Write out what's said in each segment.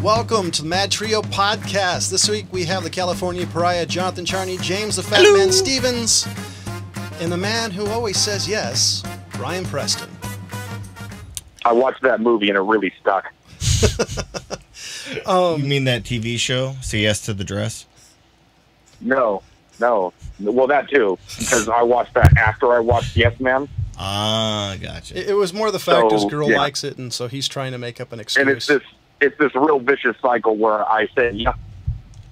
Welcome to the MadTrio podcast. This week we have the California Pariah, Jonathan Charney, James the Fat Hello. Man Stevens, and the man who always says yes, Brian Preston. I watched that movie and it really stuck. You mean that TV show, Say Yes to the Dress? No. Well, that too, because I watched that after I watched Yes Man. Ah, gotcha. It was more the fact So, his girl yeah. likes it, and so he's trying to make up an excuse. And it's this real vicious cycle where I said yes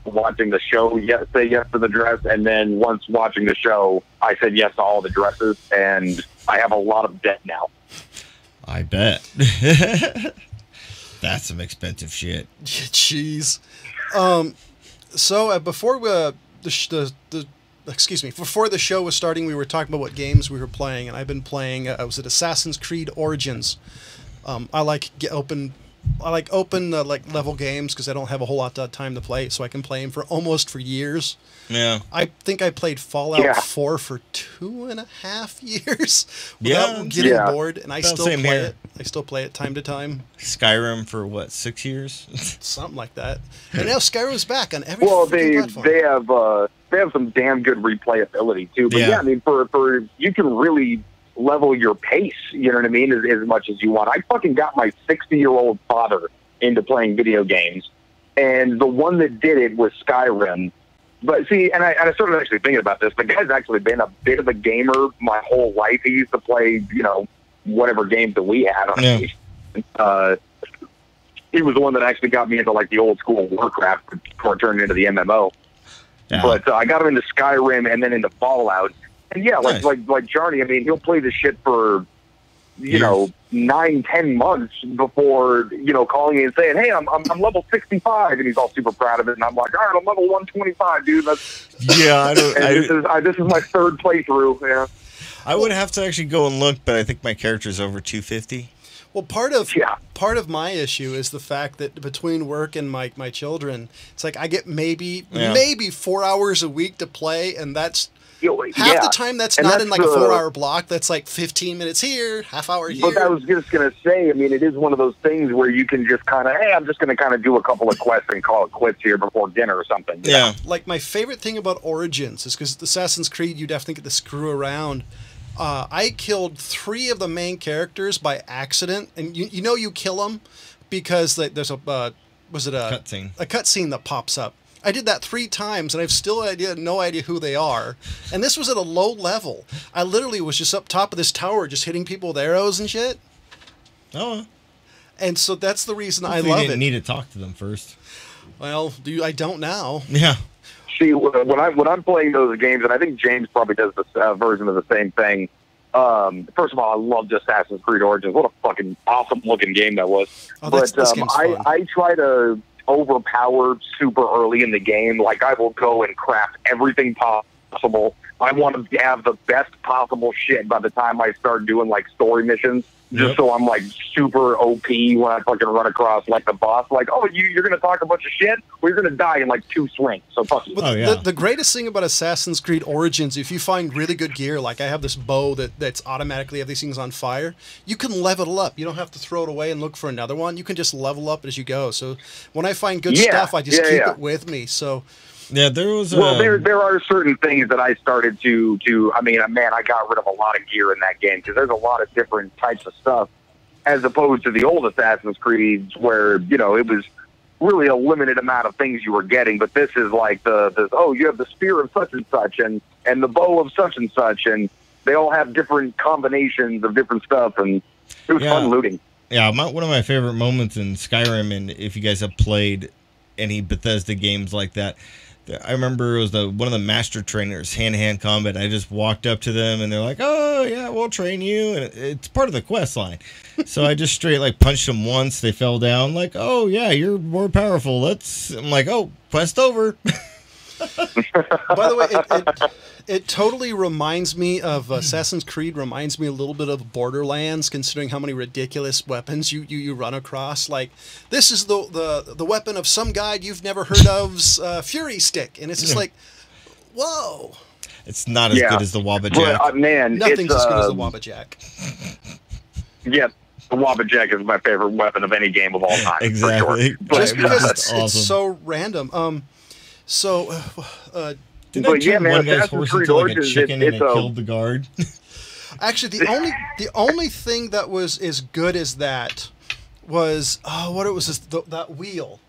watching the show, yes, say yes to the dress, and then once watching the show, I said yes to all the dresses, and I have a lot of debt now. I bet. That's some expensive shit. Jeez. So before before the show was starting, we were talking about what games we were playing, and I've been playing. Was it Assassin's Creed Origins? I like open level games because I don't have a whole lot of time to play, so I can play them for years. Yeah. I think I played Fallout 4 for 2.5 years without getting bored, and I still play it. I still play it time to time. Skyrim for what, 6 years? Something like that. And now Skyrim's back on every platform. They have some damn good replayability too. But yeah, I mean, for you can really level your pace, you know what I mean, as much as you want. I fucking got my 60-year-old father into playing video games, and the one that did it was Skyrim. But see, and I started actually thinking about this. The guy's actually been a bit of a gamer my whole life. He used to play, whatever games that we had on it. He was the one that actually got me into like the old school Warcraft before it turned into the MMO. Yeah. But I got him into Skyrim and then into Fallout. And yeah, like Jarny, I mean, he'll play this shit for, 9-10 months before, calling me and saying, hey, I'm level 65, and he's all super proud of it. And I'm like, all right, I'm level 125, dude. This is my third playthrough. Yeah. I would have to actually go and look, but I think my character's over 250. Well, part of my issue is the fact that between work and my children, it's like I get maybe 4 hours a week to play, and that's half the time. That's not in like a 4-hour block. That's like 15 minutes here, half hour here. But I was just gonna say, I mean, it is one of those things where you can just kind of, hey, I'm just gonna kind of do a couple of quests and call it quits here before dinner or something. Yeah. Like my favorite thing about Origins is because Assassin's Creed, you definitely get to screw around. I killed 3 of the main characters by accident, and you kill them because there's a cutscene. A cutscene that pops up. I did that 3 times, and I've still no idea who they are. And this was at a low level. I literally was just up top of this tower, just hitting people with arrows and shit. Oh. And so that's the reason I love you it. didn't need to talk to them first. Well, I don't now. Yeah. See, when I'm playing those games, and I think James probably does this version of the same thing. First of all, I loved Assassin's Creed Origins. What a fucking awesome looking game that was. Oh, this game's fun. I try to overpower super early in the game. Like, I will go and craft everything possible. I want to have the best possible shit by the time I start doing like story missions. Just so I'm like super OP when I fucking run across like the boss. Like, oh, you're gonna talk a bunch of shit. Well, you're gonna die in like 2 swings. So fuck you. The greatest thing about Assassin's Creed Origins, if you find really good gear, like I have this bow that's automatically have these things on fire, you can level up. You don't have to throw it away and look for another one. You can just level up as you go. So when I find good stuff, I just keep it with me. So. Yeah, there was. There are certain things that I started to. I mean, man, I got rid of a lot of gear in that game because there's a lot of different types of stuff, as opposed to the old Assassin's Creeds where it was really a limited amount of things you were getting. But this is like you have the spear of such and such and the bow of such and such, and they all have different combinations of different stuff, and it was fun looting. Yeah, one of my favorite moments in Skyrim, and if you guys have played any Bethesda games like that. I remember it was one of the master trainers, hand-to-hand combat. I just walked up to them, and they're like, oh, yeah, we'll train you. And it's part of the quest line. So I just straight, punched them once. They fell down. Like, oh, yeah, you're more powerful. I'm like, oh, quest over. By the way, it totally reminds me of Assassin's Creed. Reminds me a little bit of Borderlands, considering how many ridiculous weapons you run across. Like, this is the weapon of some guy you've never heard of's Fury Stick, and it's just like, whoa. It's not as good as the Wabba Jack. Man, nothing's as good as the Wabba Jack. Yeah, The Wabbajack is my favorite weapon of any game of all time. Exactly. For sure. Just because it's awesome. so random. Didn't But I yeah, turn man, one guy's Assassin's horse Creed into like a Origins, chicken and it it's a- killed the guard? Actually, the only thing that was as good as that was what it was that wheel.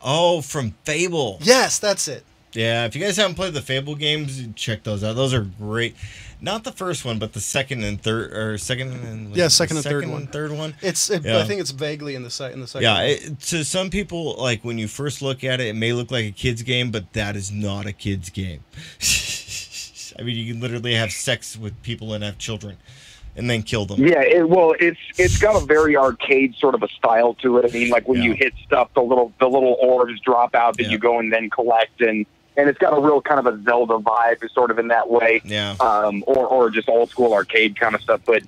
Oh, from Fable. Yes, that's it. Yeah, if you guys haven't played the Fable games, check those out. Those are great. Not the first one, but the second and third, or second and third one. Third one. I think it's vaguely in the second. Yeah, to some people, like when you first look at it, it may look like a kid's game, but that is not a kid's game. I mean, you can literally have sex with people and have children, and then kill them. Yeah, it's got a very arcade sort of a style to it. I mean, like when you hit stuff, the little orbs drop out that you go and then collect, and it's got a real kind of a Zelda vibe, sort of in that way. Yeah. Or just old school arcade kind of stuff, but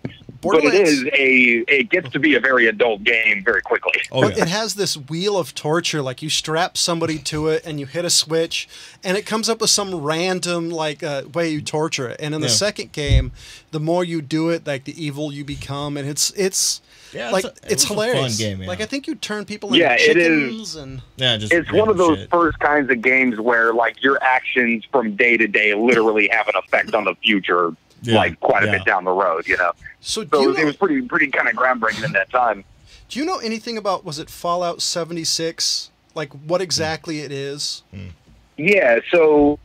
it gets to be a very adult game very quickly. But it has this wheel of torture, like you strap somebody to it and you hit a switch and it comes up with some random way you torture it. And in the second game, the more you do it, like the evil you become, and it's hilarious. Fun game, yeah. Like I think you turn people into chickens and it's one of those first kinds of games where like your actions from day to day literally have an effect on the future. Like quite a bit down the road, you know. So it was pretty kind of groundbreaking in that time. Do you know anything about, was it Fallout 76? Like what exactly it is? Yeah, so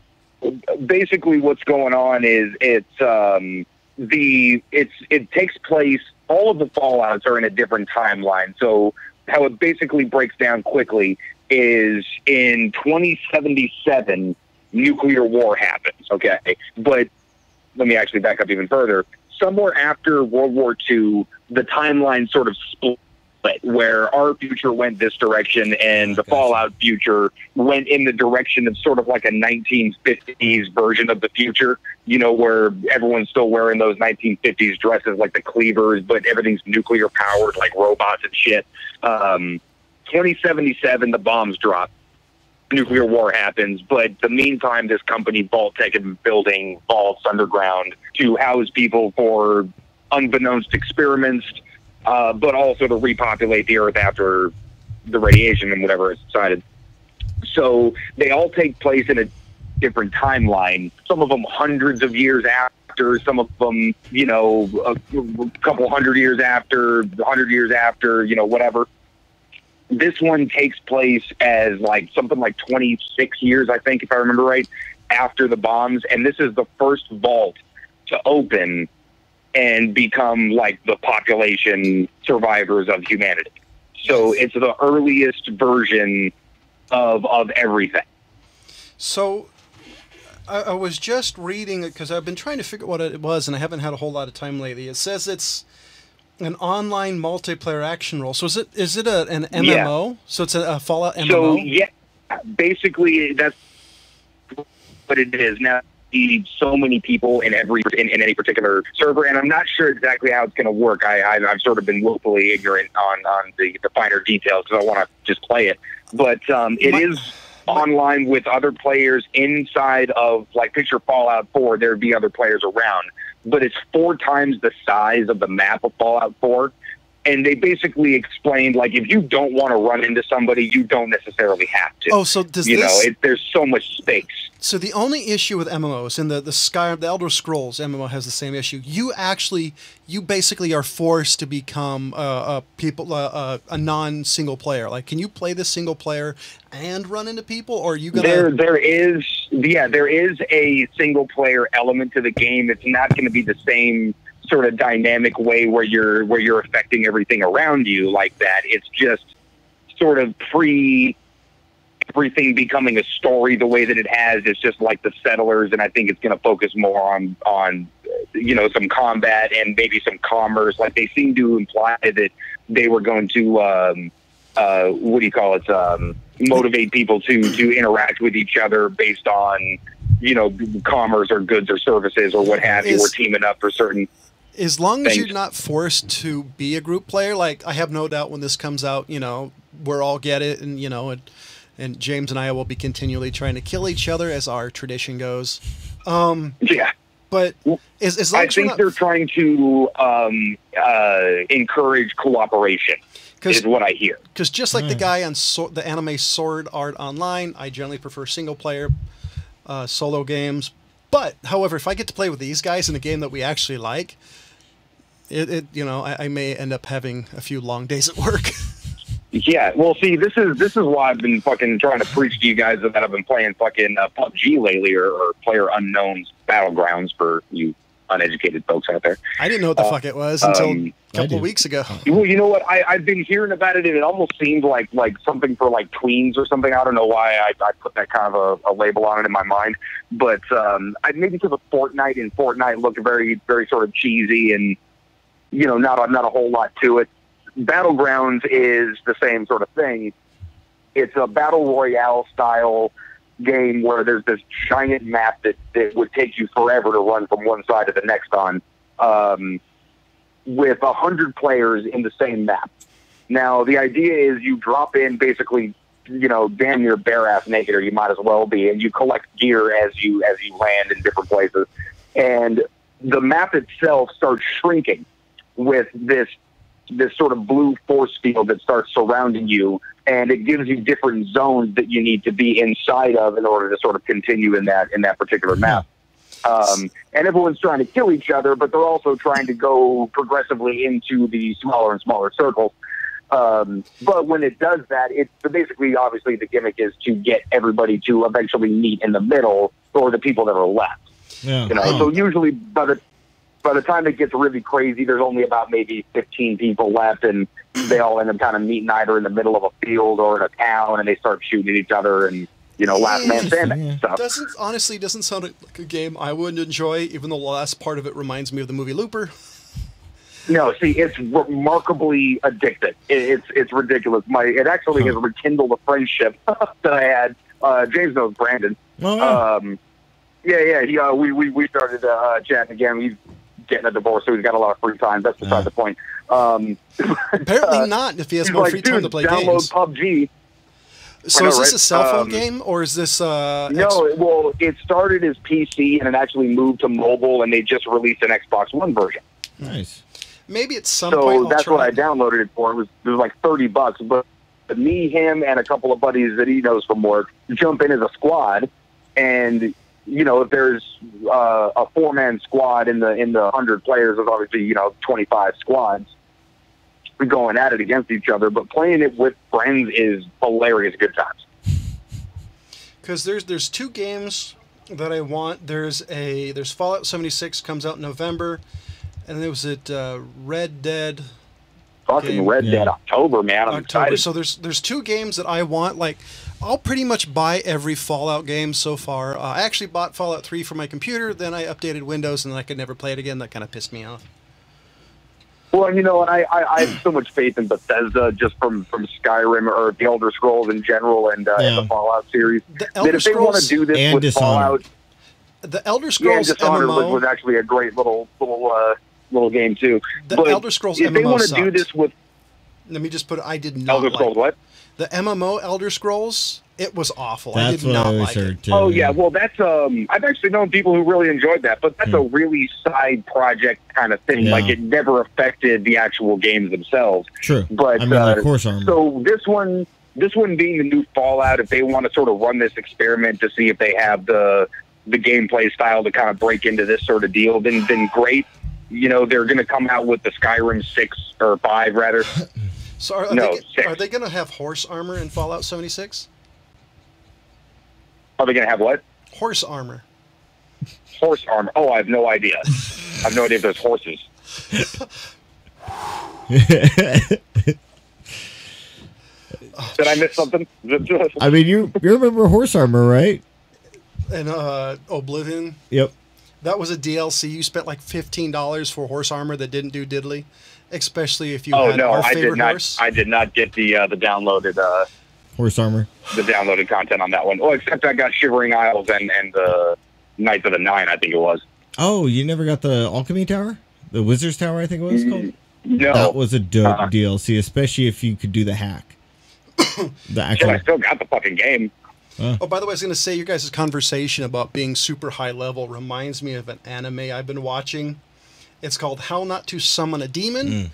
basically what's going on is it takes place, all of the Fallouts are in a different timeline. So how it basically breaks down quickly is in 2077 nuclear war happens, okay? But let me actually back up even further. Somewhere after World War II, the timeline sort of split, where our future went this direction and the Fallout future went in the direction of sort of like a 1950s version of the future, you know, where everyone's still wearing those 1950s dresses like the cleavers, but everything's nuclear powered like robots and shit. 2077, the bombs drop. Nuclear war happens, but the meantime, this company Vault-Tec had been building vaults underground to house people for unbeknownst experiments, but also to repopulate the Earth after the radiation and whatever is subsided. So they all take place in a different timeline. Some of them hundreds of years after, some of them, you know, a couple hundred years after, 100 years after, you know, whatever. This one takes place as like something like 26 years, I think, if I remember right, after the bombs. And this is the first vault to open and become like the population survivors of humanity. So it's the earliest version of everything. So I was just reading it because I've been trying to figure out what it was, and I haven't had a whole lot of time lately. It says it's an online multiplayer action role. So is it an MMO? Yeah. So it's a Fallout MMO? So yeah, basically that's what it is. Now you need so many people in any particular server, and I'm not sure exactly how it's going to work. I've sort of been willfully ignorant on the finer details because I want to just play it. But it is online with other players inside of, like, picture Fallout 4, there'd be other players around. But it's 4 times the size of the map of Fallout 4. And they basically explained, like, if you don't want to run into somebody, you don't necessarily have to. Oh, so does there's so much space. So the only issue with MMOs, and the Elder Scrolls MMO has the same issue. You basically are forced to become a non-single player. Like, can you play this single player and run into people, or are you gonna? There is a single player element to the game. It's not going to be the same sort of dynamic way where you're affecting everything around you like that. It's just sort of everything becoming a story the way that it has. It's just like the Settlers, and I think it's going to focus more on some combat and maybe some commerce. Like, they seem to imply that they were going to motivate people to interact with each other based on commerce or goods or services or what have you, or teaming up for certain. As long as you're not forced to be a group player, like, I have no doubt when this comes out, we'll all get it, and and James and I will be continually trying to kill each other as our tradition goes. Yeah. But as long I as we're think not, they're trying to encourage cooperation, is what I hear. Because just like the guy on the anime Sword Art Online, I generally prefer single-player solo games. But, however, if I get to play with these guys in a game that we actually like, I may end up having a few long days at work. Yeah, well, see, this is why I've been fucking trying to preach to you guys that I've been playing fucking PUBG lately, or Player Unknown's Battlegrounds for you uneducated folks out there. I didn't know what the fuck it was until a couple of weeks ago. Well, you know what? I've been hearing about it, and it almost seemed like something for like tweens or something. I don't know why I put that kind of a label on it in my mind, but I maybe because of Fortnite, and Fortnite looked very, very sort of cheesy, and not a whole lot to it. Battlegrounds is the same sort of thing. It's a battle royale style game where there's this giant map that would take you forever to run from one side to the next on, with 100 players in the same map. Now, the idea is you drop in basically, damn near bare-ass naked, or you might as well be, and you collect gear as you land in different places. And the map itself starts shrinking with this sort of blue force field that starts surrounding you, and it gives you different zones that you need to be inside of in order to sort of continue in that particular map. And everyone's trying to kill each other, but they're also trying to go progressively into the smaller and smaller circles. But when it does that, it's basically, obviously, the gimmick is to get everybody to eventually meet in the middle, or the people that are left. Yeah. So usually by the time it gets really crazy, there's only about maybe 15 people left, and they all end up kind of meeting either in the middle of a field or in a town, and they start shooting at each other, and last man standing stuff. Doesn't sound like a game I would enjoy, even though the last part of it reminds me of the movie Looper. No, see, it's remarkably addictive. It's ridiculous. It actually has rekindled a friendship that I had. James knows Brandon. Oh, yeah. We started chatting again. He's getting a divorce, so he's got a lot of free time. That's beside the point. Apparently not, if he has more free time to play games. Download PUBG. So is this a cell phone game, or is this... No, well, it started as PC, and it actually moved to mobile, and they just released an Xbox One version. Nice. Maybe at some point So that's what I downloaded it for. It was like $30, but me, him, and a couple of buddies that he knows from work jump in as a squad, and... if there's a 4-man squad in the 100 players, there's obviously 25 squads going at it against each other. But playing it with friends is hilarious, good times. Because there's two games that I want. There's Fallout 76 comes out in November, and there was Red Dead. Fucking Red Dead October, man! I'm excited. So there's two games that I want. Like, I'll pretty much buy every Fallout game so far. I actually bought Fallout 3 for my computer, then I updated Windows, and I could never play it again. That kind of pissed me off. Well, and I have so much faith in Bethesda, just from Skyrim or the Elder Scrolls in general, and the Fallout series. That if they want to do this with Fallout, the Elder Scrolls Dishonored MMO was actually a great little game too. The Elder Scrolls if MMO they want to sucked. do this with, let me just put it. I did not. Elder Scrolls what? The MMO Elder Scrolls. It was awful. That's I did not like it. Too. Oh yeah, well that's I've actually known people who really enjoyed that, but that's a really side project kind of thing. Yeah. Like it never affected the actual games themselves. True. But like Horse Armor. So this one being the new Fallout, if they want to sort of run this experiment to see if they have the gameplay style to kind of break into this sort of deal, then great. They're going to come out with the Skyrim 6 or 5 rather. So are they going to have horse armor in Fallout 76? Are they going to have what? Horse armor. Horse armor. Oh, I have no idea. I have no idea if there's horses. Did I miss something? I mean, you remember Horse Armor, right? And Oblivion. Yep. That was a DLC. You spent like $15 for horse armor that didn't do diddly, especially if you had our favorite horse. I did not get the downloaded Horse Armor. The downloaded content on that one. Oh, except I got Shivering Isles and the Knights of the Nine, I think it was. Oh, you never got the Alchemy Tower? The Wizard's Tower, I think it was called? No. That was a dope DLC, especially if you could do the hack. The actual... I still got the fucking game. Oh, by the way, I was going to say, your guys' conversation about being super high level reminds me of an anime I've been watching. It's called How Not to Summon a Demon.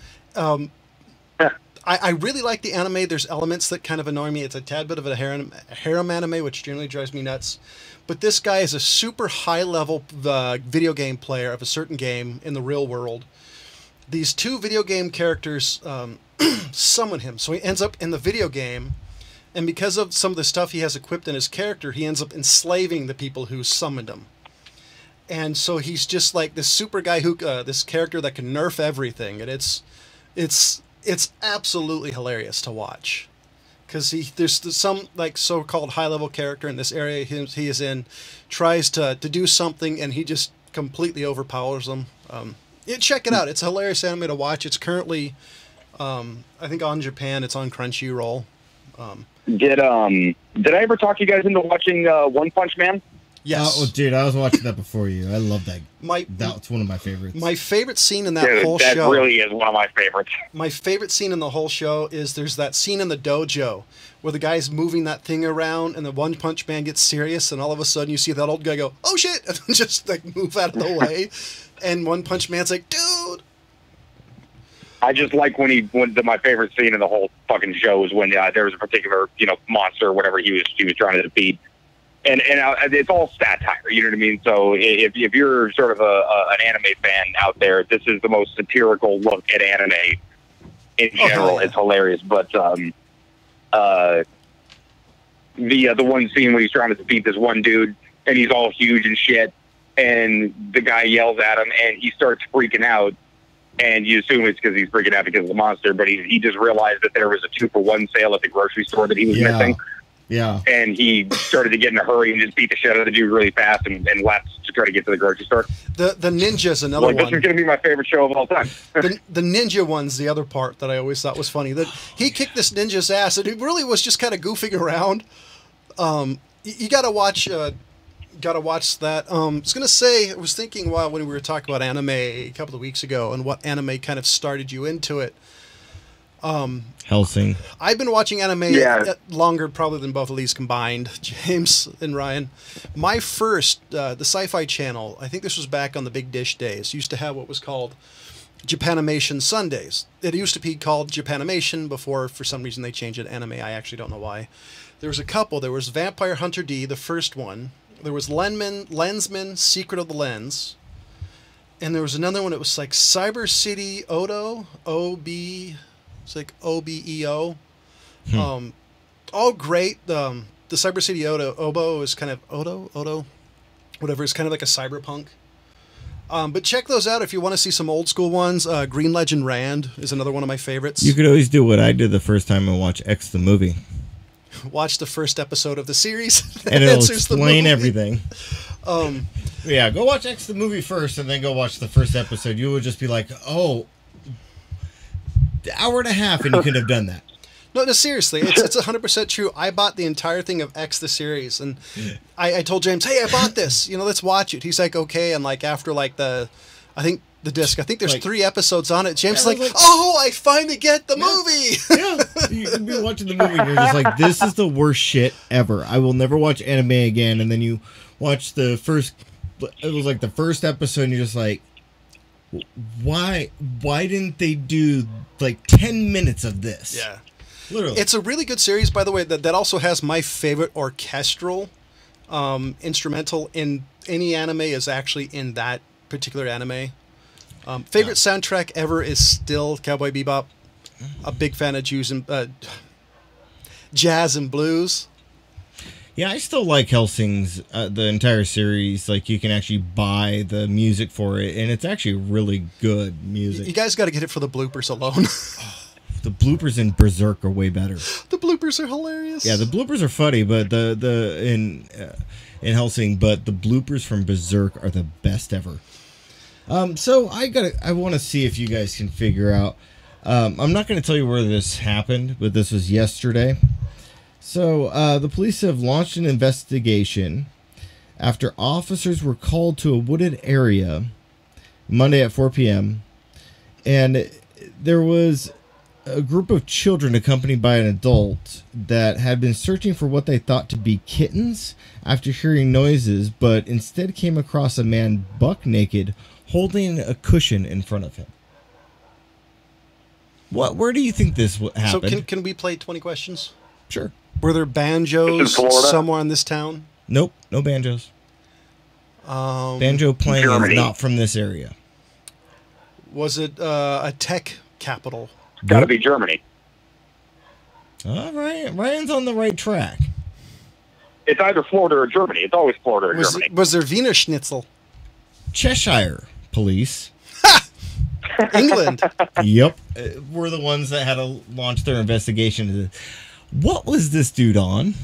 I really like the anime. There's elements that kind of annoy me. It's a tad bit of a harem anime, which generally drives me nuts. But this guy is a super high-level video game player of a certain game in the real world. These two video game characters summon him. So he ends up in the video game, and because of some of the stuff he has equipped in his character, he ends up enslaving the people who summoned him. And so he's just like this super guy who, this character that can nerf everything, and it's absolutely hilarious to watch. Because there's some like so-called high-level character in this area he is in, tries to do something, and he just completely overpowers them. Check it out. It's a hilarious anime to watch. It's currently, I think on Japan. It's on Crunchyroll. Did I ever talk you guys into watching One Punch Man? Yes. Oh, dude, I was watching that before you. I love that. That's one of my favorites. My favorite scene in that whole show. That really is one of my favorites. My favorite scene in the whole show is there's that scene in the dojo where the guy's moving that thing around and the One Punch Man gets serious, and all of a sudden you see that old guy go, "Oh shit!" and just like move out of the way, and One Punch Man's like, "Dude." I just like when my favorite scene in the whole fucking show is when there was a particular monster or whatever he was trying to defeat. And it's all satire, you know what I mean? So if you're sort of an anime fan out there, this is the most satirical look at anime in general. Oh, yeah. It's hilarious. But the one scene when he's trying to defeat this one dude, and he's all huge and shit, and the guy yells at him, and he starts freaking out, and you assume it's because he's freaking out because of the monster, but he just realized that there was a 2-for-1 sale at the grocery store that he was missing. Yeah. And he started to get in a hurry and just beat the shit out of the dude really fast and left to try to get to the grocery store. The ninja's another one. This is going to be my favorite show of all time. the ninja one's the other part that I always thought was funny. That he kicked this ninja's ass, and it really was just kind of goofing around. You got to watch that. I was going to say, I was thinking when we were talking about anime a couple of weeks ago and what anime kind of started you into it. Hellsing. I've been watching anime longer probably than both of these combined, James and Ryan. My first, the Sci-Fi Channel, I think this was back on the Big Dish days, used to have what was called Japanimation Sundays. It used to be called Japanimation before, for some reason, they changed it to anime. I actually don't know why. There was a couple. There was Vampire Hunter D, the first one. There was Lensman, Secret of the Lens. And there was another one. It was like Cyber City Odo, O-B... It's like OBEO. All great. The Cyber City Obo is kind of Odo, whatever. It's kind of like a cyberpunk. But check those out if you want to see some old school ones. Green Legend Rand is another one of my favorites. You could always do what I did the first time I watched X the movie. Watch the first episode of the series. And it'll explain everything. Yeah, go watch X the movie first and then go watch the first episode. You will just be like, oh, hour and a half, and you could have done that. No, seriously, it's 100% true. I bought the entire thing of X the series, and I told James, "Hey, I bought this. Let's watch it." He's like, "Okay," and like after like the disc, I think there's 3 episodes on it. James is like, "Oh, I finally get the movie." Yeah, you can be watching the movie, and you're just like, "This is the worst shit ever. I will never watch anime again." And then you watch the first. It was like the first episode, and you're just like, why didn't they do like 10 minutes of this? Yeah, literally. It's a really good series, by the way. That also has my favorite orchestral instrumental in any anime is actually in that particular anime. Favorite soundtrack ever is still Cowboy Bebop. A big fan of jazz and blues. Yeah, I still like Hellsing's, the entire series. Like, you can actually buy the music for it, and it's actually really good music. You guys got to get it for the bloopers alone. The bloopers in Berserk are way better. The bloopers are hilarious. Yeah, the bloopers are funny, but in Hellsing, but the bloopers from Berserk are the best ever. So I want to see if you guys can figure out. I'm not going to tell you where this happened, but this was yesterday. So, the police have launched an investigation after officers were called to a wooded area Monday at 4 p.m. And there was a group of children accompanied by an adult that had been searching for what they thought to be kittens after hearing noises, but instead came across a man buck naked holding a cushion in front of him. Where do you think this happened? So can we play 20 questions? Sure. Were there banjos somewhere in this town? Nope, no banjos. Banjo playing Germany. is not from this area. Was it a tech capital? It's got to be Germany. All right, Ryan's on the right track. It's either Florida or Germany. It's always Florida or Germany. Was there Wiener Schnitzel? Cheshire police. England. Yep. We're the ones that had to launch their investigation. What was this dude on?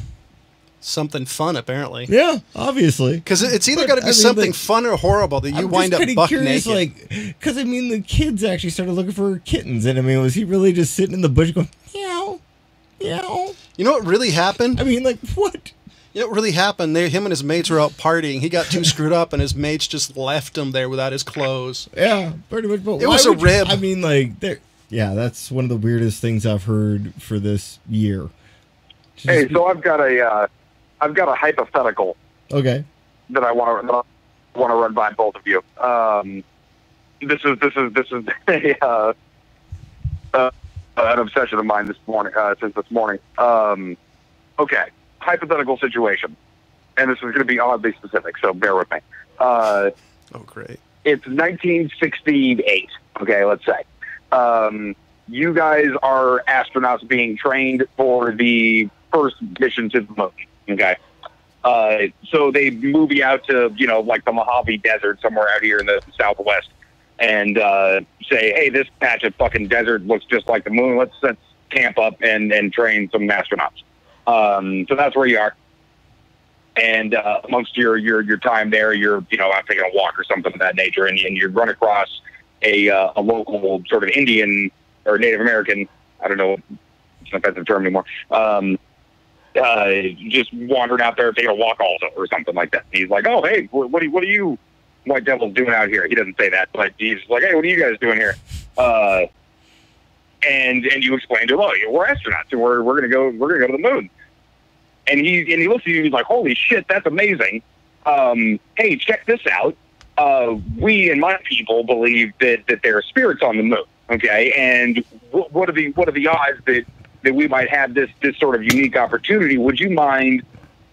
Something fun, apparently. Yeah, obviously. Because it's either got to be something fun or horrible that you wind up buck curious, naked. Because, I mean, the kids actually started looking for kittens. And, I mean, was he really just sitting in the bush going, meow, meow? You know what really happened? I mean, like, what? You know what really happened? Him and his mates were out partying. He got too screwed up, and his mates just left him there without his clothes. Yeah, pretty much. But it was a rib. I mean, like, yeah, that's one of the weirdest things I've heard for this year. Hey, so I've got a hypothetical. Okay. That I want to run by both of you. This is an obsession of mine this morning. Since this morning. Okay. Hypothetical situation, and this is going to be oddly specific, so bear with me. Oh, great. It's 1968, okay, let's say. You guys are astronauts being trained for the first mission to the moon, okay? So they move you out to, like the Mojave Desert somewhere out here in the Southwest and say, hey, this patch of fucking desert looks just like the moon. Let's camp up and train some astronauts. So that's where you are. And amongst your time there, you're out taking a walk or something of that nature, and you run across a local sort of Indian or Native American, I don't know, it's an offensive term anymore, just wandering out there taking a walk also or something like that. He's like, oh, hey, what are you white devils doing out here? He doesn't say that, but he's like, hey, what are you guys doing here? And you explain to him, oh, we're astronauts, and we're gonna go to the moon. And he looks at you, and he's like, holy shit, that's amazing. Hey, check this out. We and my people believe that there are spirits on the moon. Okay, and what are the odds that we might have this sort of unique opportunity? Would you mind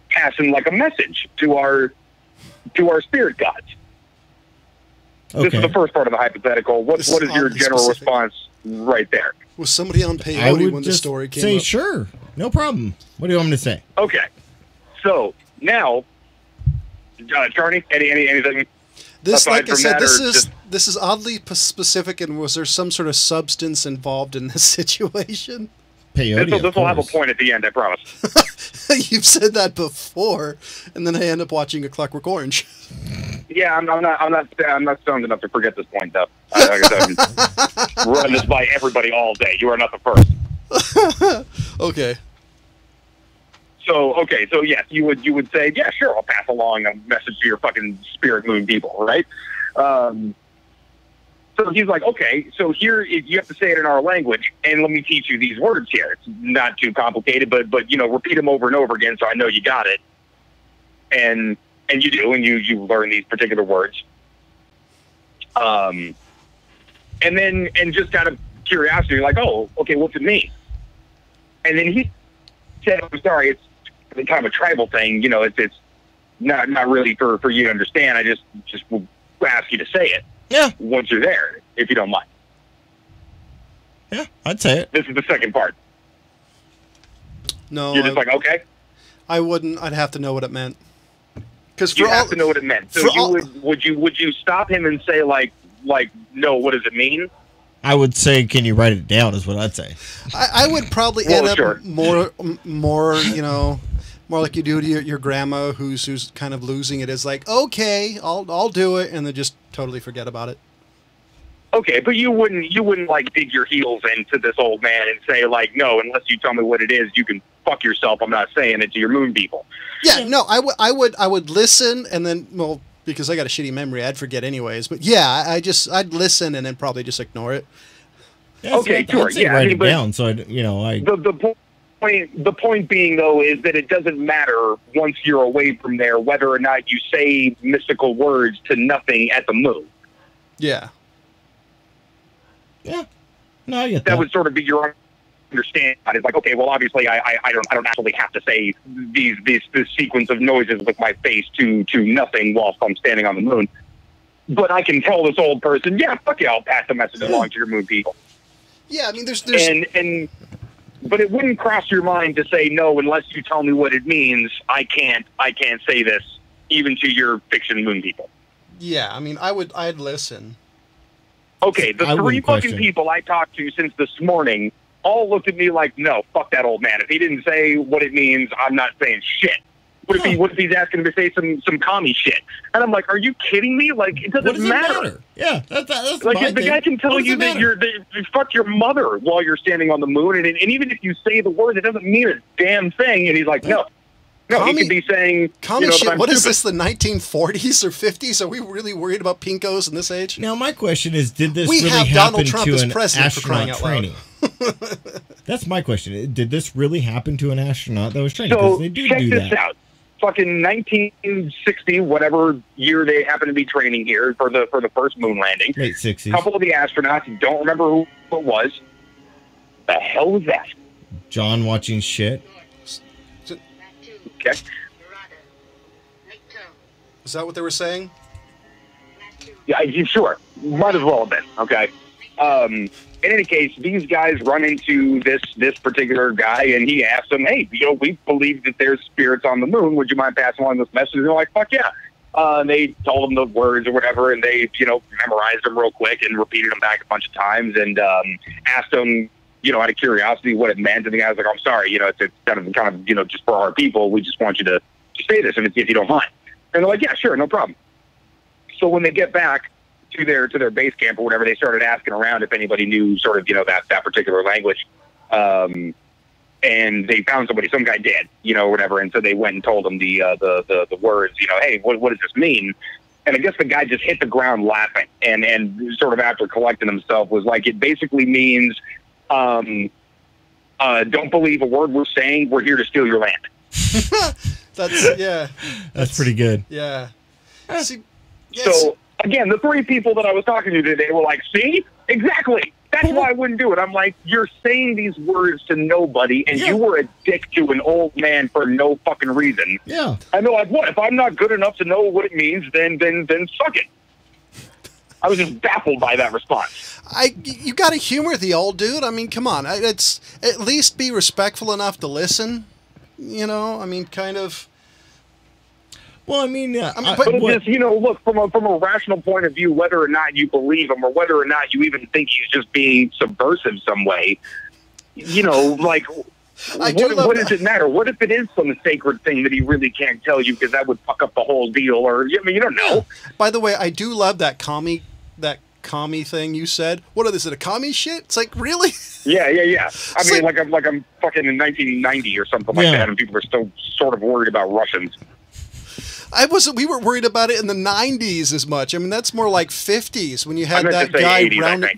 passing like a message to our spirit gods? Okay. This is the first part of the hypothetical. What is your general response right there? Was somebody on peyote when the story came up? Sure, no problem. What do you want me to say? Okay, so now, Charlie, anything? This, like I said, this is oddly specific. And was there some sort of substance involved in this situation? Peyote. This will have a point at the end, I promise. You've said that before, and then I end up watching A Clockwork Orange. Yeah, I'm not stoned enough to forget this point, though. Like I said, run this by everybody all day. You are not the first. Okay. So yes, you would say, yeah, sure, I'll pass along a message to your fucking spirit moon people, right? So he's like, okay, so here you have to say it in our language, and let me teach you these words here. It's not too complicated, but repeat them over and over again, so I know you got it. And you do, and you learn these particular words. And just out of curiosity, you're like, oh, okay, what's it mean? And then he said, I'm sorry, it's kind of a tribal thing. It's not really for you to understand. I just will ask you to say it. Yeah. Once you're there, if you don't mind. Yeah, I'd say it. This is the second part. No. You're just like, okay. I wouldn't. I'd have to know what it meant. Because you have to know what it meant. So would you stop him and say like no? What does it mean? I would say, can you write it down? Is what I'd say. I would probably end up more like you do to your grandma, who's kind of losing it. Is like, okay, I'll do it, and then just totally forget about it. Okay, but you wouldn't like dig your heels into this old man and say like, no, unless you tell me what it is, you can fuck yourself. I'm not saying it to your moon people. Yeah, no, I would listen, and then, well, because I got a shitty memory, I'd forget anyways. But yeah, I'd listen and then probably just ignore it. Okay, sure. I'd say Yeah, write it down. So I. The point being, though, is that it doesn't matter once you're away from there whether or not you say mystical words to nothing at the moon. Yeah. Yeah. No, I get that. That would sort of be your understanding. It's like, okay, well, obviously, I don't actually have to say this sequence of noises with my face to nothing whilst I'm standing on the moon. But I can tell this old person, yeah, fuck yeah, I'll pass the message along to your moon people. Yeah, I mean, there's but it wouldn't cross your mind to say no unless you tell me what it means. I can't say this even to your fiction moon people. Yeah, I mean, I'd listen. Okay, the three fucking people I talked to since this morning all looked at me like, no, fuck that old man. If he didn't say what it means, I'm not saying shit. What if he's asking to say some commie shit? And I'm like, are you kidding me? Like, it doesn't matter. Yeah, that's like, my if the thing. guy can tell you that you fuck your mother while you're standing on the moon, and even if you say the words, it doesn't mean a damn thing. And he's like, no, he could be saying commie shit. What is this, the 1940s or 50s? Are we really worried about pinkos in this age? Now, my question is, did this we really have happen Donald Trump to as an president for crying astronaut out loud. training? That's my question. Did this really happen to an astronaut that was training? So they do check do this that. out. Fucking 1960, whatever year they happen to be training here for the first moon landing. Late 60s. A couple of the astronauts, don't remember who it was. The hell was that? John watching shit. Okay. Is that what they were saying? Yeah, sure. Might as well have been. Okay. In any case, these guys run into this particular guy, and he asks them, hey, we believe that there's spirits on the moon. Would you mind passing along this message? And they're like, fuck yeah. And they told him the words or whatever, and they, memorized them real quick and repeated them back a bunch of times and asked them, out of curiosity what it meant. And the guy was like, I'm sorry, it's kind of, just for our people. We just want you to say this if you don't mind. And they're like, yeah, sure, no problem. So when they get back to their base camp or whatever, they started asking around if anybody knew sort of, that particular language. And they found somebody, some guy did, whatever. And so they went and told them the words, hey, what does this mean? And I guess the guy just hit the ground laughing and sort of after collecting himself was like, it basically means, don't believe a word we're saying. We're here to steal your land. That's pretty good. Yeah. See, so again, the three people that I was talking to today were like, see, exactly. That's why I wouldn't do it. I'm like, you're saying these words to nobody, and you were a dick to an old man for no fucking reason. Yeah. And they're like, what? If I'm not good enough to know what it means, then suck it. I was just baffled by that response. You got to humor the old dude. I mean, come on. It's at least be respectful enough to listen. I mean, kind of. Well, I mean, just, look, from a rational point of view, whether or not you believe him or whether or not you even think he's just being subversive some way, like, what does it matter? What if it is some sacred thing that he really can't tell you because that would fuck up the whole deal? Or, I mean, you don't know. By the way, I do love that commie thing you said. What is it, a commie shit? It's like, really? Yeah. I mean, like I'm fucking in 1990 or something like that, and people are still sort of worried about Russians. We weren't worried about it in the 90s as much. I mean, that's more like 50s when you had that guy 80s, round.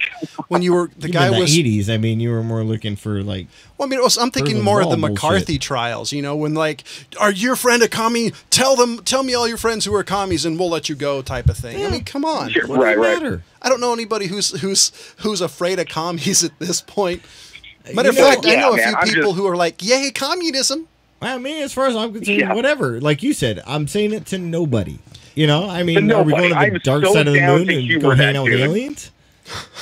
When you were the guy in the was 80s. I mean, you were more looking for like. Well, I mean, I'm thinking more of the McCarthy trials. When like, are your friend a commie? Tell me all your friends who are commies, and we'll let you go, type of thing. Yeah. I mean, come on. Sure, right. I don't know anybody who's afraid of commies at this point. Matter of fact, I know a few people who are like, yay, communism. I mean, as far as I'm concerned, whatever. Like you said, I'm saying it to nobody. I mean, are we going to the dark side of the moon and go hang out with aliens?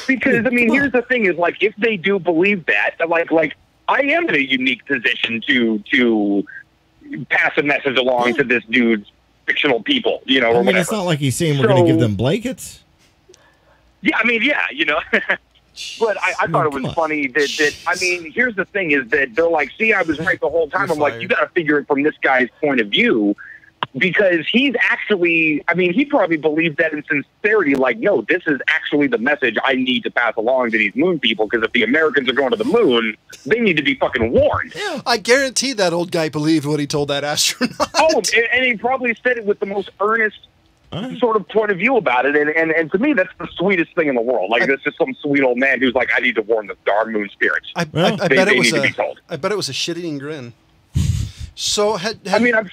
Because, I mean, here's the thing is, like, if they do believe that, like I am in a unique position to pass a message along to this dude's fictional people, or whatever. It's not like he's saying we're going to give them blankets. Yeah, I mean, But I thought it was funny that I mean, here's the thing is that they're like, see, I was right the whole time. I'm like, you got to figure it from this guy's point of view because he's actually, I mean, he probably believed that in sincerity, like, no, this is actually the message I need to pass along to these moon people because if the Americans are going to the moon, they need to be fucking warned. Yeah, I guarantee that old guy believed what he told that astronaut. Oh, and he probably said it with the most earnest sort of point of view about it, and to me, that's the sweetest thing in the world. Like, this is some sweet old man who's like, I need to warn the dark moon spirits. I bet it was a shit-eating grin. So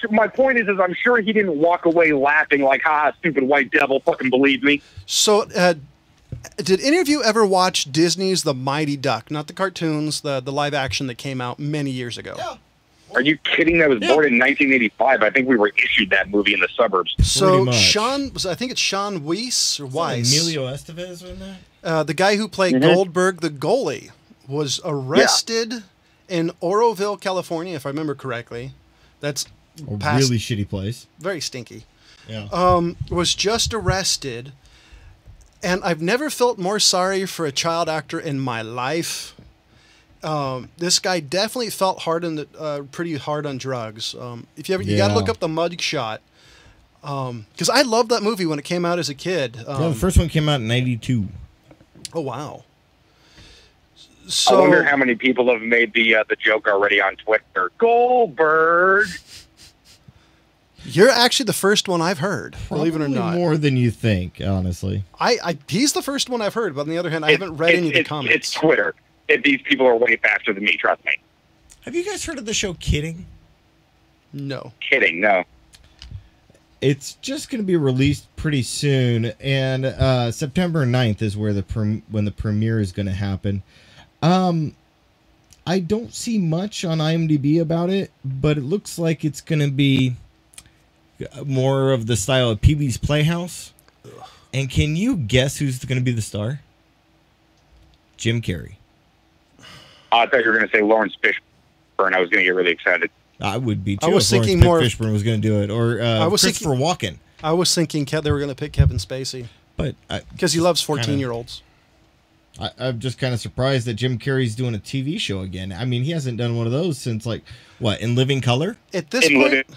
my point is I'm sure he didn't walk away laughing like, "Ha, stupid white devil, fucking believe me." So, did any of you ever watch Disney's The Mighty Duck? Not the cartoons, the live action that came out many years ago. Yeah. Are you kidding? I was born in 1985. I think we were issued that movie in the suburbs. So I think it's Sean Weiss or Weiss. Emilio Estevez in that? The guy who played Goldberg, the goalie, was arrested in Oroville, California, if I remember correctly. That's a really shitty place. Very stinky. Yeah. Was just arrested, and I've never felt more sorry for a child actor in my life. This guy definitely felt pretty hard on drugs. If you got to look up the mug shot, because I loved that movie when it came out as a kid. The first one came out in '92. Oh wow! So, I wonder how many people have made the joke already on Twitter. Goldberg. You're actually the first one I've heard, believe it or not. More than you think, honestly. He's the first one I've heard, but on the other hand, I haven't read any of the comments. It's Twitter. These people are way faster than me, trust me. Have you guys heard of the show Kidding? No. Kidding, no. It's just going to be released pretty soon, and September 9th is where when the premiere is going to happen. I don't see much on IMDb about it, but it looks like it's going to be more of the style of Pee-wee's Playhouse. And can you guess who's going to be the star? Jim Carrey. I thought you were going to say Lawrence Fishburne. I was going to get really excited. I would be too. I was thinking Lawrence Fishburne was going to do it, or Christopher Walken. I was thinking they were going to pick Kevin Spacey, but because he loves 14-year-olds. I'm just kind of surprised that Jim Carrey's doing a TV show again. I mean, he hasn't done one of those since, like, what, In Living Color? At this point,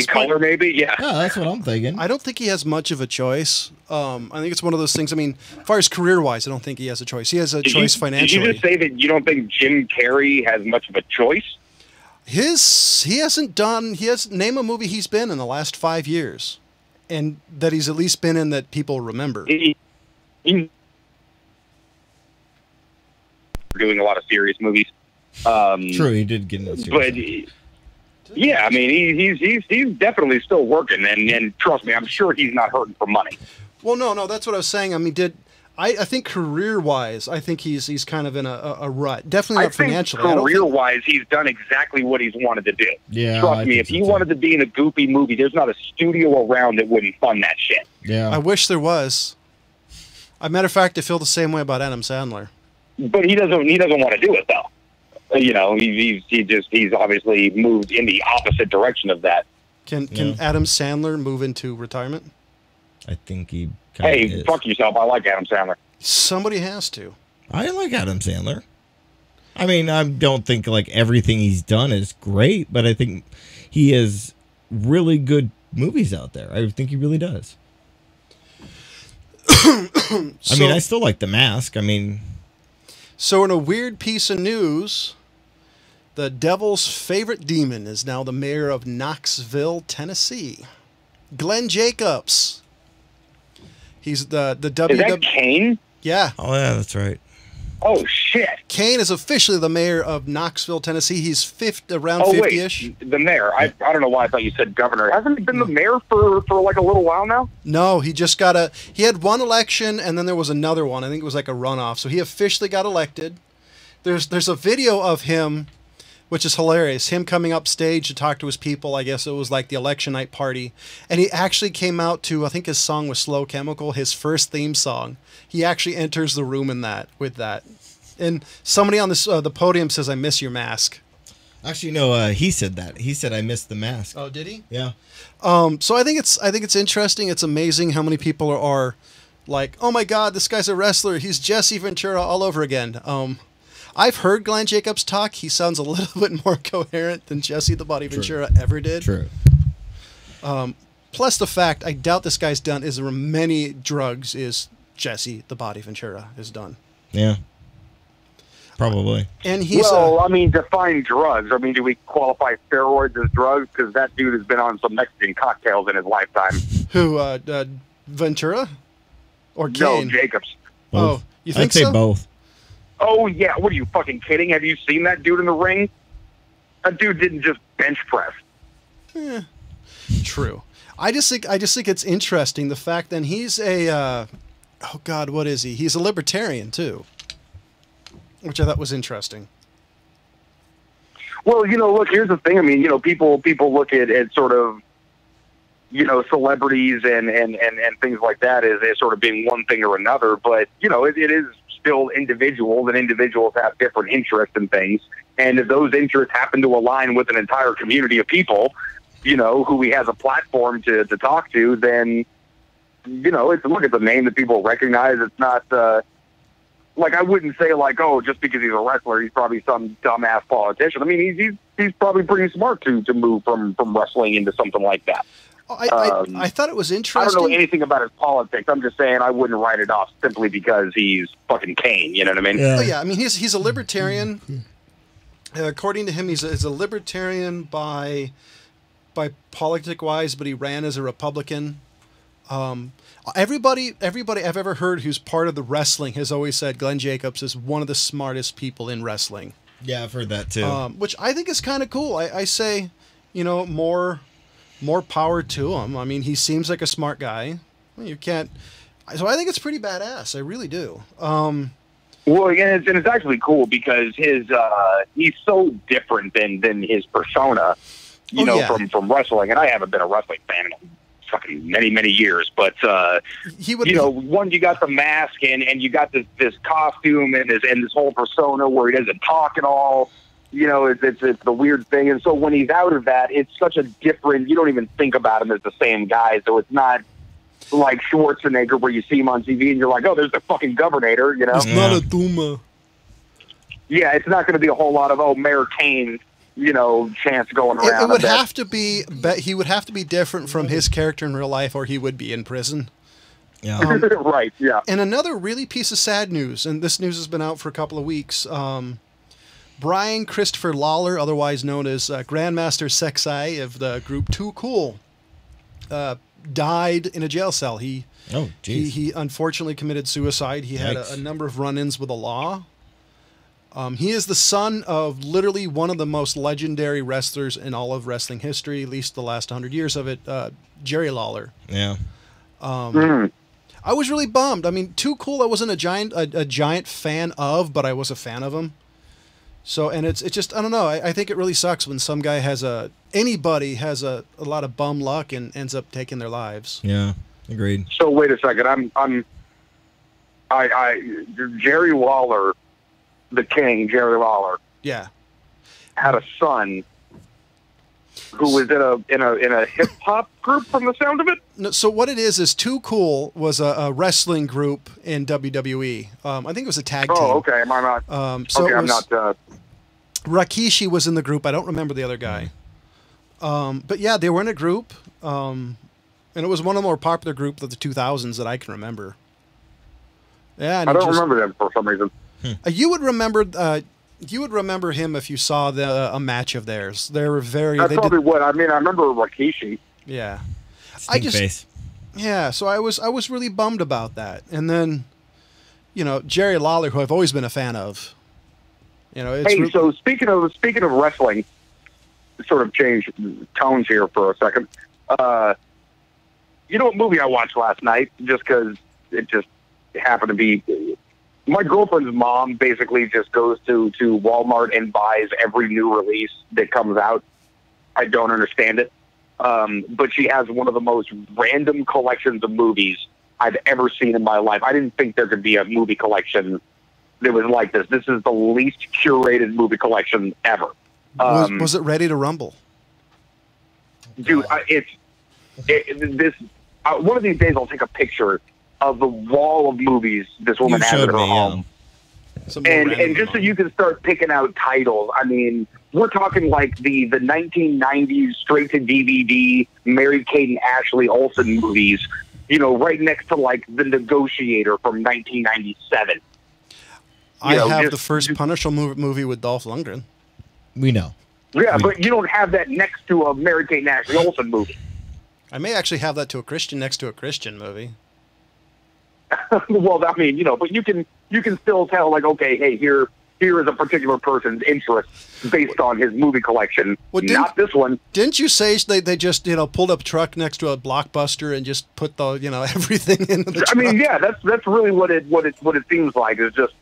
Color, maybe, yeah. Yeah, that's what I'm thinking. I don't think he has much of a choice. I think it's one of those things. I mean, as far as career-wise, I don't think he has a choice. He has a choice financially. Did you just say that you don't think Jim Carrey has much of a choice? He hasn't name a movie he's been in the last 5 years, and that he's at least been in that people remember. He's doing a lot of serious movies. True, he did get into serious. But yeah, I mean, he's definitely still working, and trust me, I'm sure he's not hurting for money. Well, no, that's what I was saying. I mean, I think career-wise, I think he's kind of in a rut. Definitely not financially. Career-wise, he's done exactly what he's wanted to do. Yeah, trust me, if he wanted to be in a goofy movie, there's not a studio around that wouldn't fund that shit. Yeah, I wish there was. As a matter of fact, I feel the same way about Adam Sandler. But he doesn't want to do it, though. You know, he's obviously moved in the opposite direction of that. Can Adam Sandler move into retirement? I think he. Hey, fuck yourself! I like Adam Sandler. Somebody has to. I like Adam Sandler. I mean, I don't think like everything he's done is great, but I think he has really good movies out there. I think he really does. I mean, I still like The Mask. I mean. So in a weird piece of news, the devil's favorite demon is now the mayor of Knoxville, Tennessee. Glenn Jacobs. He's the WWE. Is that Kane? Yeah. Oh, yeah, that's right. Oh, shit. Kane is officially the mayor of Knoxville, Tennessee. He's around 50-ish. Wait, the mayor. I don't know why I thought you said governor. Hasn't he been the mayor for like a little while now? No, he just he had one election, and then there was another one. I think it was like a runoff. So he officially got elected. There's a video of him, which is hilarious. Him coming up stage to talk to his people. I guess it was like the election night party. And he actually came out to, I think his song was Slow Chemical, his first theme song. He actually enters the room with that. And somebody on the podium says, "I miss your mask." Actually, no, he said that. He said, "I miss the mask." Oh, did he? Yeah. So I think it's interesting. It's amazing how many people are like, "Oh my God, this guy's a wrestler. He's Jesse Ventura all over again." I've heard Glenn Jacobs talk. He sounds a little bit more coherent than Jesse the Body Ventura ever did. True. Plus the fact, I doubt this guy's done as many drugs as Jesse the Body Ventura has done. Yeah. Probably. And he's define drugs. I mean, do we qualify steroids as drugs? Because that dude has been on some Mexican cocktails in his lifetime. Who, Ventura? Or Kane? No, Jacobs. Both. Oh, you think I'd say so? both. Oh, yeah. What are you fucking kidding? Have you seen that dude in the ring? That dude didn't just bench press. True. I just think it's interesting the fact that he's a oh God, what is he? He's a libertarian too, which I thought was interesting. Well, look, here's the thing. I mean, people look at sort of, celebrities and things like that as sort of being one thing or another. But, it is still individuals, and individuals have different interests in things. And if those interests happen to align with an entire community of people, who he has a platform to talk to, then, it's look at the name that people recognize. It's not, like, I wouldn't say, like, oh, just because he's a wrestler, he's probably some dumbass politician. I mean, he's probably pretty smart to move from wrestling into something like that. I thought it was interesting. I don't know anything about his politics. I'm just saying I wouldn't write it off simply because he's fucking Kane. You know what I mean? Yeah. Oh, yeah. I mean, he's a libertarian. According to him, he's a libertarian by politic wise, but he ran as a Republican. Everybody I've ever heard who's part of the wrestling has always said Glenn Jacobs is one of the smartest people in wrestling. Yeah, I've heard that too. Which I think is kind of cool. I say, more power to him. I mean, he seems like a smart guy. You can't. So I think it's pretty badass. I really do. Well, and it's actually cool because he's so different than his persona, from wrestling. And I haven't been a wrestling fan in fucking many years, but he would. One, you got the mask and you got this costume and this whole persona where he doesn't talk at all. It's the weird thing. And so when he's out of that, it's such a different. You don't even think about him as the same guy. So it's not like Schwarzenegger where you see him on TV and you're like, oh, there's the fucking governor, It's not a Duma. Yeah, it's not going to be a whole lot of, Mayor Kane, chants going around. It would have to be, he would have to be different from his character in real life or he would be in prison. Yeah. Right, yeah. And another really piece of sad news, and this news has been out for a couple of weeks, Brian Christopher Lawler, otherwise known as Grandmaster Sexai of the group Too Cool, died in a jail cell. He unfortunately committed suicide. He had a number of run-ins with the law. He is the son of literally one of the most legendary wrestlers in all of wrestling history, at least the last 100 years of it, Jerry Lawler. Yeah. I was really bummed. I mean, Too Cool I wasn't a giant fan of, but I was a fan of him. So, and it's just, I don't know. I think it really sucks when some guy anybody has a lot of bum luck and ends up taking their lives. Yeah, agreed. So wait a second. Jerry Lawler, the King, Jerry Lawler. Yeah. Had a son who was in a hip hop group from the sound of it. No, so what it is Too Cool was a wrestling group in WWE. I think it was a tag team. Oh, okay. Am I not? I'm not. Rikishi was in the group. I don't remember the other guy. But yeah, they were in a group. And it was one of the more popular groups of the 2000s that I can remember. Yeah, and I don't remember them for some reason. You would remember him if you saw a match of theirs. They were very. That's probably what I mean. I remember Rikishi. Yeah, Face. Yeah, so I was really bummed about that. And then, Jerry Lawler, who I've always been a fan of. So speaking of wrestling, sort of change tones here for a second. What movie I watched last night? Just because it just happened to be. My girlfriend's mom basically just goes to Walmart and buys every new release that comes out. I don't understand it. But she has one of the most random collections of movies I've ever seen in my life. I didn't think there could be a movie collection that was like this. This is the least curated movie collection ever. Was it Ready to Rumble? Dude, one of these days I'll take a picture of the wall of movies this woman has at her home. And just so you can start picking out titles, I mean, we're talking like the 1990s straight-to-DVD Mary-Kate and Ashley Olsen movies, right next to like The Negotiator from 1997. I have the first Punisher movie with Dolph Lundgren. We know. Yeah, but you don't have that next to a Mary-Kate and Ashley Olsen movie. I may actually have that to a Christian next to a Christian movie. Well, I mean, you know, but you can still tell, like, okay, hey, here is a particular person's interest based on his movie collection. Well, not this one. Didn't you say they just, you know, pulled up a truck next to a Blockbuster and just put the, you know, everything into the truck? I mean, yeah, that's really what it seems like. Is just,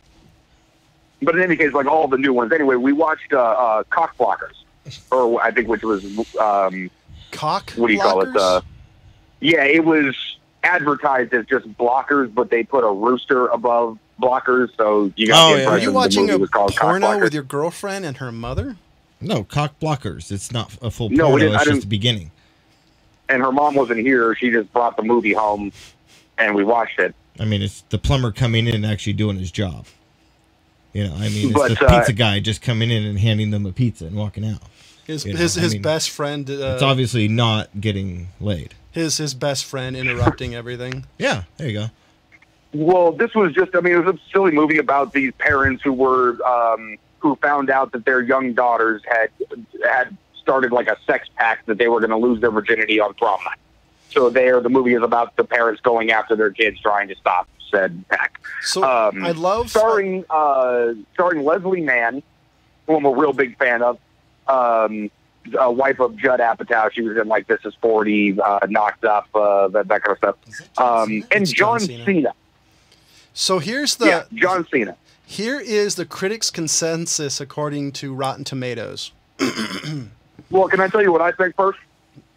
but in any case, like all the new ones. Anyway, we watched Cockblockers, or I think which was Cock. What do you call it? Yeah, it was advertised as just blockers, but they put a rooster above blockers, so you got the impression Are you watching a porno with your your girlfriend and her mother? No, Cockblockers. It's not a full porno. It's just the beginning. And her mom wasn't here. She just brought the movie home, and we watched it. I mean, it's the plumber coming in and actually doing his job. You know, I mean, it's the pizza guy just coming in and handing them a pizza and walking out. His best friend. It's obviously not getting laid. His best friend interrupting everything. Yeah, there you go. Well, this was just, I mean, it was a silly movie about these parents who were, who found out that their young daughters had started like a sex pact that they were going to lose their virginity on prom night. So the movie is about the parents going after their kids trying to stop said pact. So I love starring Leslie Mann, who I'm a real big fan of. Wife of Judd Apatow. She was in like This Is 40, Knocked Up, that kind of stuff. And Jon Cena. So here's the Jon Cena. Here is the critics' consensus according to Rotten Tomatoes. Well, can I tell you what I think first?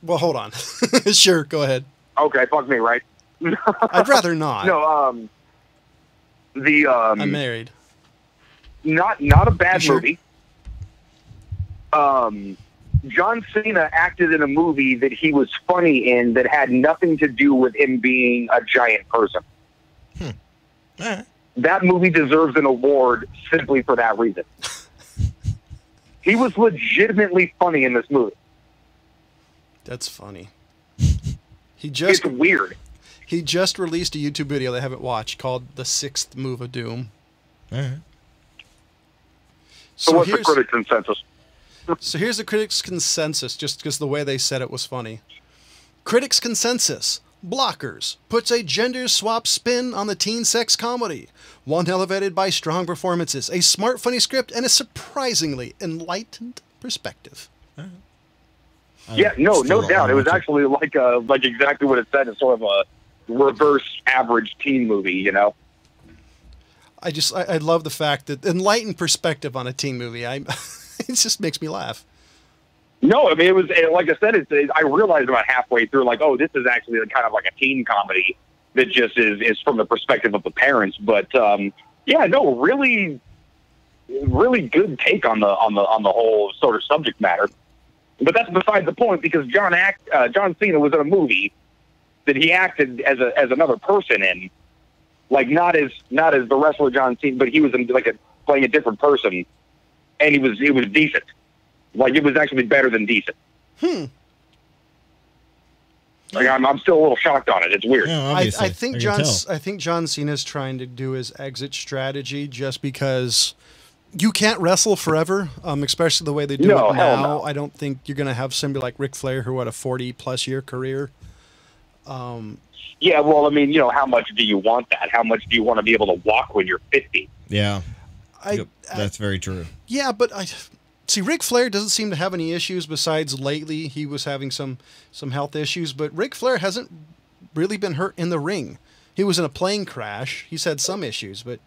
Well, hold on. Sure, go ahead. Okay, fuck me, right? I'd rather not. No, I'm married. Not a bad movie. Jon Cena acted in a movie that he was funny in that had nothing to do with him being a giant person. That movie deserves an award simply for that reason. He was legitimately funny in this movie. That's funny. It's weird. He just released a YouTube video that I haven't watched called The Sixth Move of Doom. So what's the critics' consensus? So here's the critics' consensus, just because the way they said it was funny. Critics' consensus. Blockers puts a gender swap spin on the teen sex comedy. One elevated by strong performances, a smart, funny script, and a surprisingly enlightened perspective. Yeah, no doubt. It was actually like exactly what it said. It's sort of a reverse average teen movie, you know? I love the fact that enlightened perspective on a teen movie. It just makes me laugh. No, I mean, it was, like I said, I realized about halfway through, like, oh, this is actually kind of like a teen comedy that just is from the perspective of the parents. But, yeah, no, really, really good take on the whole sort of subject matter. But that's beside the point, because Jon Cena was in a movie that he acted as another person in, like not as the wrestler Jon Cena, but he was in playing a different person, and it was decent. Like, it was actually better than decent. Like, I'm still a little shocked on it. It's weird. Yeah, I think Jon Cena's trying to do his exit strategy just because you can't wrestle forever, especially the way they do it now. No. I don't think you're going to have somebody like Ric Flair who had a 40-plus year career. Yeah, well, I mean, you know, how much do you want that? How much do you want to be able to walk when you're 50? Yeah, that's very true. Yeah, but see, Ric Flair doesn't seem to have any issues besides lately he was having some health issues, but Ric Flair hasn't really been hurt in the ring. He was in a plane crash. He's had some issues, but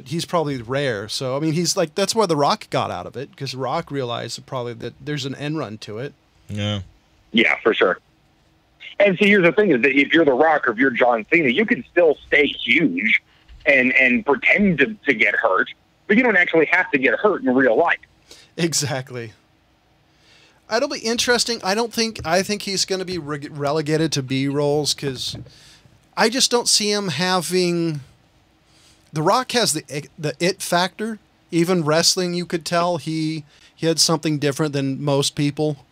he's probably rare. So, I mean, he's like, that's where The Rock got out of it, because Rock realized probably that there's an end run to it. Yeah. Yeah, for sure. And see, here's the thing is that if you're The Rock or if you're Jon Cena, you can still stay huge and pretend to get hurt, but you don't actually have to get hurt in real life. Exactly. It'll be interesting. I think he's going to be relegated to B roles because I just don't see him having. The Rock has the it factor. Even wrestling, you could tell he had something different than most people.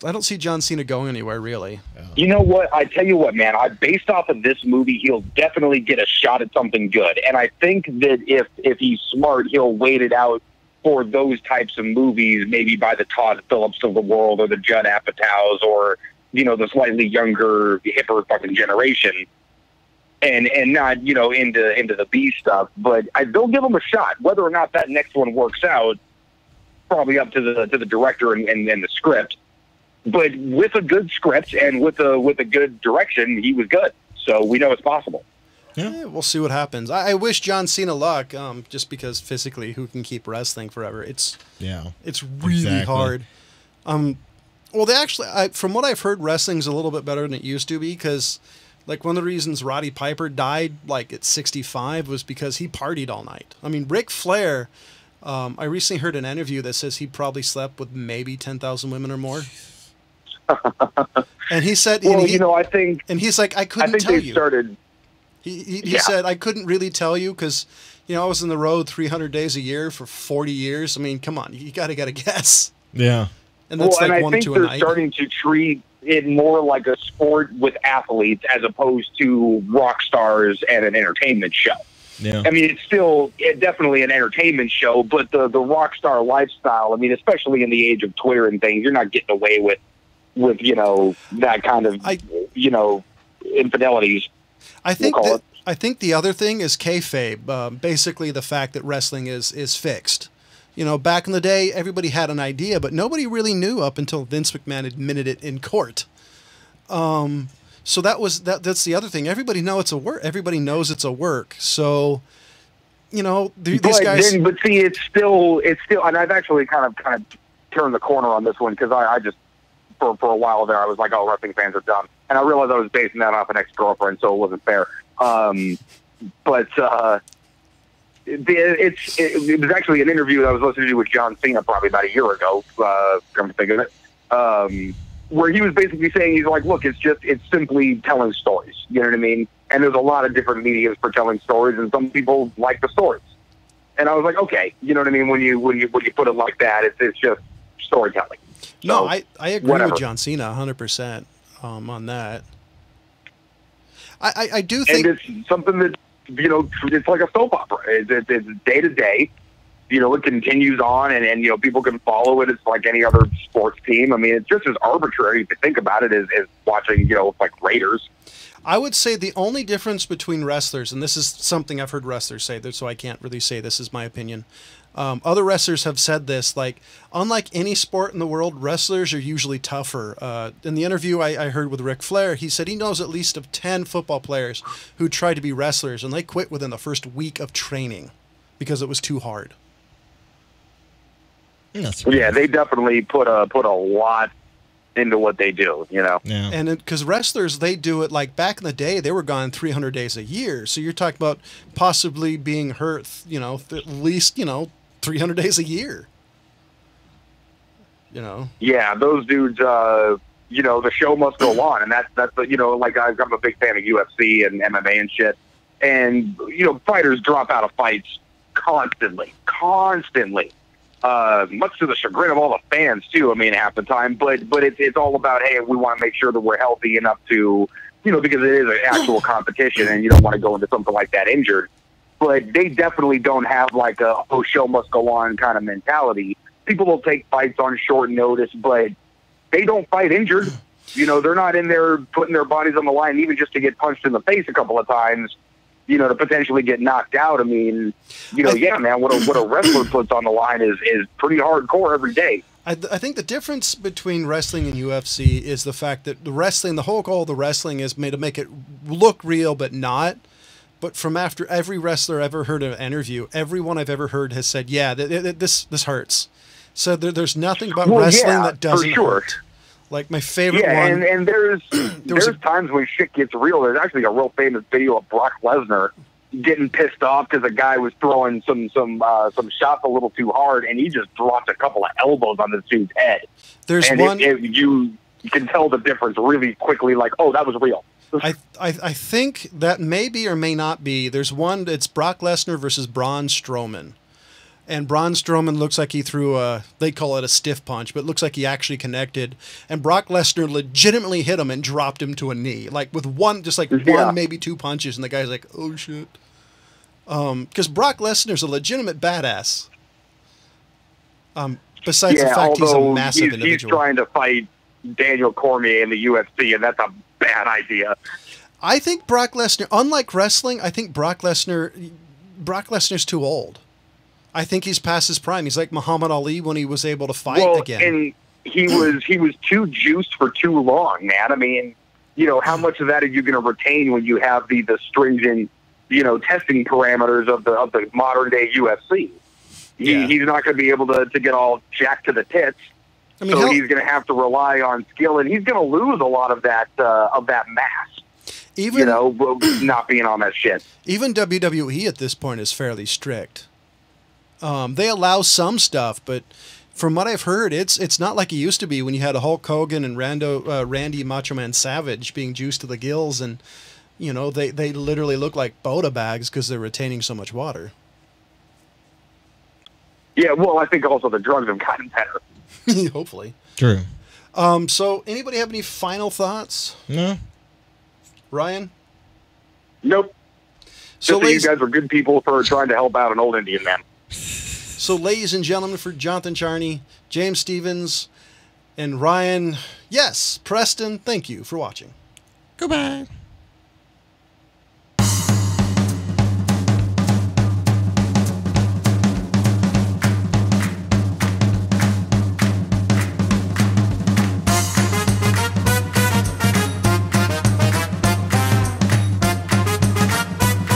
I don't see Jon Cena going anywhere, really. You know what? I tell you what, man. Based off of this movie, he'll definitely get a shot at something good. And I think that if he's smart, he'll wait it out for those types of movies, maybe by the Todd Phillips of the world or the Judd Apatows or, you know, the slightly younger, hipper fucking generation, and not, you know, into the B stuff. But they'll give them a shot. Whether or not that next one works out, probably up to the director and the script. But with a good script and with a good direction, he was good. So we know it's possible. Yeah, we'll see what happens. I wish Jon Cena luck, just because physically, who can keep wrestling forever? It's really hard. Well, they actually, from what I've heard, wrestling's a little bit better than it used to be, because like one of the reasons Roddy Piper died like at 65 was because he partied all night. I mean, Ric Flair, I recently heard an interview that says he probably slept with maybe 10,000 women or more. And he said, well, you know, I think, and he's like, I couldn't tell you. Started. He said, I couldn't really tell you because, you know, I was on the road 300 days a year for 40 years. I mean, come on, you got to get a guess. Yeah. And that's like I one think to a they're night. starting to treat it more like a sport with athletes as opposed to rock stars and an entertainment show. Yeah. I mean, it's definitely an entertainment show, but the rock star lifestyle, I mean, especially in the age of Twitter and things, you're not getting away with you know, that kind of, you know, infidelities. I think the other thing is kayfabe. Basically, the fact that wrestling is fixed. You know, back in the day, everybody had an idea, but nobody really knew up until Vince McMahon admitted it in court. So that's the other thing. Everybody knows it's a work. Everybody knows it's a work. So, you know, these guys. But see, it's still, and I've actually kind of turned the corner on this one because I just for a while there I was like, oh, wrestling fans are dumb, and I realized I was basing that off an ex-girlfriend, so it wasn't fair. But it was actually an interview that I was listening to with Jon Cena probably about a year ago. Come to think of it. Where he was basically saying, he's like, look, it's simply telling stories. You know what I mean? And there's a lot of different mediums for telling stories, and some people like the stories. And I was like, okay, you know what I mean? When you put it like that, it's just storytelling. So, no, I agree whatever. with Jon Cena 100% on that. I do think, and it's something that, you know, it's like a soap opera. It's day to day. You know, it continues on, and you know, people can follow it. It's like any other sports team. I mean, it's just as arbitrary if you think about it as watching, you know, like Raiders. I would say the only difference between wrestlers, and this is something I've heard wrestlers say, so I can't really say this is my opinion. Other wrestlers have said this, like, unlike any sport in the world, wrestlers are usually tougher. In the interview I heard with Ric Flair, he said he knows at least of 10 football players who tried to be wrestlers, and they quit within the first week of training because it was too hard. Yeah, they definitely put a lot into what they do, you know. Yeah. And because wrestlers, they do it like back in the day, they were gone 300 days a year. So you're talking about possibly being hurt, you know, at least, you know, 300 days a year. You know. Yeah, those dudes. You know, the show must go on, and that's you know, like I'm a big fan of UFC and MMA and shit, and you know, fighters drop out of fights constantly. Much to the chagrin of all the fans too. I mean, half the time, but it's all about, hey, we want to make sure that we're healthy enough to, you know, because it is an actual competition, and you don't want to go into something like that injured. But they definitely don't have like a show must go on kind of mentality. People will take fights on short notice, but they don't fight injured. You know, they're not in there putting their bodies on the line, even just to get punched in the face a couple of times, you know, to potentially get knocked out. I mean, you know, yeah, man, what a wrestler puts on the line is pretty hardcore every day. I think the difference between wrestling and UFC is the fact that the wrestling, the whole goal of the wrestling is made to make it look real, but not. But from after every wrestler I've ever heard in an interview, everyone I've ever heard has said, yeah, this hurts. So there's nothing about wrestling that doesn't hurt. Like my favorite one. And there's times when shit gets real. There's actually a real famous video of Brock Lesnar getting pissed off because a guy was throwing some shots a little too hard, and he just dropped a couple of elbows on this dude's head. You can tell the difference really quickly. Like, oh, that was real. I think that may be or may not be. There's one. It's Brock Lesnar versus Braun Strowman. And Braun Strowman looks like he threw they call it a stiff punch, but it looks like he actually connected. And Brock Lesnar legitimately hit him and dropped him to a knee. Like with one, maybe two punches. And the guy's like, oh shit. Because Brock Lesnar's a legitimate badass. Besides the fact he's a massive he's individual. trying to fight Daniel Cormier in the UFC, and that's a bad idea. I think Brock Lesnar, unlike wrestling, I think Brock Lesnar's too old. I think he's past his prime. He's like Muhammad Ali when he was able to fight again. And he was too juiced for too long, man. I mean, how much of that are you going to retain when you have the stringent, testing parameters of the modern day UFC? He's not going to be able to get all jacked to the tits. I mean, so he's going to have to rely on skill, and he's going to lose a lot of that mass. Even not being on that shit. Even WWE at this point is fairly strict. They allow some stuff, but from what I've heard, it's not like it used to be when you had a Hulk Hogan and Randy Macho Man Savage being juiced to the gills, and they literally look like Boda bags because they're retaining so much water. Yeah, well, I think also the drugs have gotten better. Hopefully. True. So anybody have any final thoughts? No. Nope. Ryan? So you guys are good people for trying to help out an old Indian man. So ladies and gentlemen, for Jonathan Charney, James Stevens, and Ryan, yes, Preston, thank you for watching. Goodbye.